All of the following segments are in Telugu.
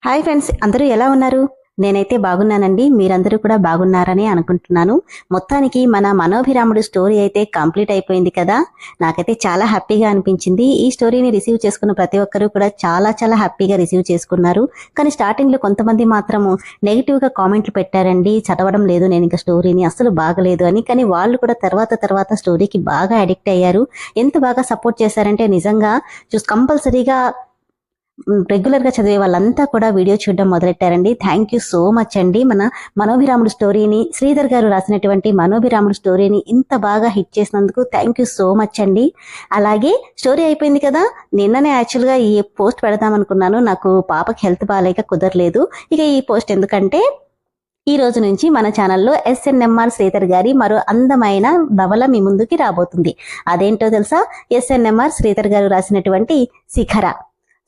హాయ్ ఫ్రెండ్స్, అందరూ ఎలా ఉన్నారు? నేనైతే బాగున్నానండి. మీరందరూ కూడా బాగున్నారని అనుకుంటున్నాను. మొత్తానికి మన మనోభిరాముడు స్టోరీ అయితే కంప్లీట్ అయిపోయింది కదా! నాకైతే చాలా హ్యాపీగా అనిపించింది. ఈ స్టోరీని రిసీవ్ చేసుకున్న ప్రతి ఒక్కరు కూడా చాలా చాలా హ్యాపీగా రిసీవ్ చేసుకున్నారు. కానీ స్టార్టింగ్‌లో కొంతమంది మాత్రము నెగెటివ్‌గా కామెంట్లు పెట్టారండి. చదవడం లేదు నేనింక స్టోరీని, అస్సలు బాగలేదు అని. కానీ వాళ్ళు కూడా తర్వాత స్టోరీకి బాగా అడిక్ట్ అయ్యారు. ఎంత బాగా సపోర్ట్ చేశారంటే నిజంగా కంపల్సరీగా రెగ్యులర్‌గా చదివే వాళ్ళంతా కూడా వీడియో చూడడం మొదలెట్టారండి. థ్యాంక్ యూ సో మచ్ అండి. మన మనోభిరాముడు స్టోరీని, శ్రీధర్ గారు రాసినటువంటి మనోభిరాముడు స్టోరీని ఇంత బాగా హిట్ చేసినందుకు థ్యాంక్ యూ సో మచ్ అండి. అలాగే స్టోరీ అయిపోయింది కదా! నిన్ననే యాక్చువల్‌గా ఈ పోస్ట్ పెడదామనుకున్నాను. నాకు పాపకి హెల్త్ బాలేక కుదరలేదు. ఇక ఈ పోస్ట్ ఎందుకంటే ఈ రోజు నుంచి మన ఛానల్లో ఎస్ఎన్ఎంఆర్ శ్రీధర్ గారి మరో అందమైన నవల మీ ముందుకి రాబోతుంది. అదేంటో తెలుసా? ఎస్ఎన్ఎంఆర్ శ్రీధర్ గారు రాసినటువంటి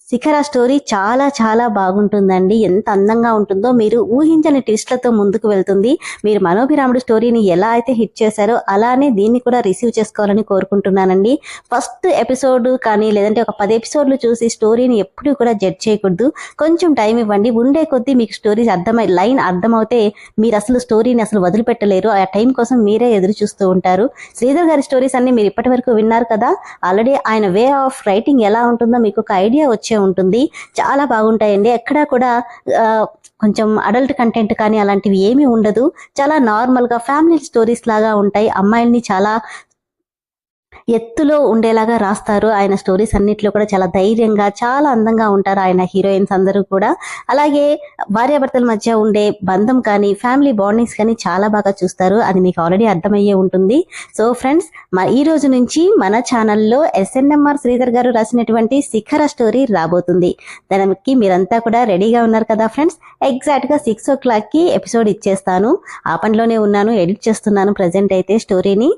శిఖర స్టోరీ చాలా చాలా బాగుంటుందండి. ఎంత అందంగా ఉంటుందో, మీరు ఊహించని ట్విస్ట్లతో ముందుకు వెళ్తుంది. మీరు మనోభిరాముడు స్టోరీని ఎలా అయితే హిట్ చేశారో అలానే దీన్ని కూడా రిసీవ్ చేసుకోవాలని కోరుకుంటున్నానండి. ఫస్ట్ ఎపిసోడ్ కానీ లేదంటే ఒక 10 ఎపిసోడ్లు చూసి స్టోరీని ఎప్పుడూ కూడా జడ్జ్ చేయకూడదు. కొంచెం టైం ఇవ్వండి. ఉండే కొద్దీ మీకు స్టోరీస్ లైన్ అర్థమవుతే మీరు అసలు స్టోరీని అసలు వదిలిపెట్టలేరు. ఆ టైం కోసం మీరే ఎదురు చూస్తూ ఉంటారు. శ్రీధర్ గారి స్టోరీస్ అన్ని మీరు ఇప్పటి వరకు విన్నారు కదా! ఆల్రెడీ ఆయన వే ఆఫ్ రైటింగ్ ఎలా ఉంటుందో మీకు ఒక ఐడియా వచ్చే ఉంటుంది. చాలా బాగుంటాయండి. ఎక్కడా కూడా కొంచెం అడల్ట్ కంటెంట్ కానీ అలాంటివి ఏమీ ఉండదు. చాలా నార్మల్గా ఫ్యామిలీ స్టోరీస్ లాగా ఉంటాయి. అమ్మాయిల్ని చాలా ఎత్తులో ఉండేలాగా రాస్తారు. ఆయన స్టోరీస్ అన్నిట్లో కూడా చాలా ధైర్యంగా, చాలా అందంగా ఉంటారు ఆయన హీరోయిన్స్ అందరూ కూడా. అలాగే భార్యాభర్తల మధ్య ఉండే బంధం కానీ, ఫ్యామిలీ బాండింగ్స్ కానీ చాలా బాగా చూస్తారు. అది మీకు ఆల్రెడీ అర్థమయ్యే ఉంటుంది. సో ఫ్రెండ్స్, ఈ రోజు నుంచి మన ఛానల్లో ఎస్ఎన్ఎంఆర్ శ్రీధర్ గారు రాసినటువంటి శిఖర స్టోరీ రాబోతుంది. దానికి మీరంతా కూడా రెడీగా ఉన్నారు కదా ఫ్రెండ్స్? ఎగ్జాక్ట్గా 6 o'clockకి ఎపిసోడ్ ఇచ్చేస్తాను. ఆ పనిలోనే ఉన్నాను, ఎడిట్ చేస్తున్నాను ప్రజెంట్ అయితే స్టోరీని.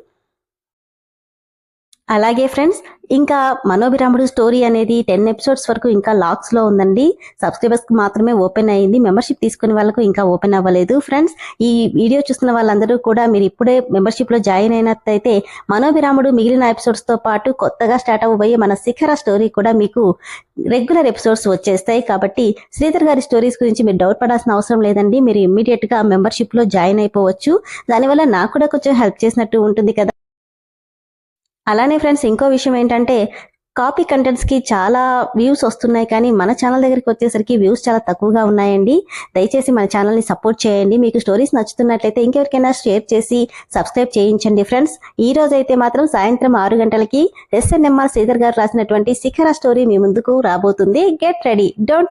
అలాగే ఫ్రెండ్స్, ఇంకా మనోభిరాముడు స్టోరీ అనేది 10 ఎపిసోడ్స్ వరకు ఇంకా లాక్స్లో ఉందండి. సబ్స్క్రైబర్స్కి మాత్రమే ఓపెన్ అయ్యింది. మెంబర్షిప్ తీసుకునే వాళ్ళకు ఇంకా ఓపెన్ అవ్వలేదు. ఫ్రెండ్స్, ఈ వీడియో చూస్తున్న వాళ్ళందరూ కూడా మీరు ఇప్పుడే మెంబర్షిప్లో జాయిన్ అయినట్టయితే మనోభిరాముడు మిగిలిన ఎపిసోడ్స్తో పాటు కొత్తగా స్టార్ట్ అవ్వబోయే మన శిఖర స్టోరీ కూడా మీకు రెగ్యులర్ ఎపిసోడ్స్ వచ్చేస్తాయి. కాబట్టి శ్రీధర్ గారి స్టోరీస్ గురించి మీరు డౌట్ పడాల్సిన అవసరం లేదండి. మీరు ఇమ్మీడియట్గా మెంబర్షిప్లో జాయిన్ అయిపోవచ్చు. దానివల్ల నాకు కూడా కొంచెం హెల్ప్ చేసినట్టు ఉంటుంది కదా. అలానే ఫ్రెండ్స్, ఇంకో విషయం ఏంటంటే కాపీ కంటెంట్స్కి చాలా వ్యూస్ వస్తున్నాయి, కానీ మన ఛానల్ దగ్గరికి వచ్చేసరికి వ్యూస్ చాలా తక్కువగా ఉన్నాయండి. దయచేసి మన ఛానల్ని సపోర్ట్ చేయండి. మీకు స్టోరీస్ నచ్చుతున్నట్లయితే ఇంకెవరికైనా షేర్ చేసి సబ్స్క్రైబ్ చేయించండి ఫ్రెండ్స్. ఈ రోజు అయితే మాత్రం సాయంత్రం 6 గంటలకి ఎస్ఎన్ఎంఆర్ శ్రీధర్ గారు రాసినటువంటి శిఖర స్టోరీ మీ ముందుకు రాబోతుంది. Get ready. డోంట్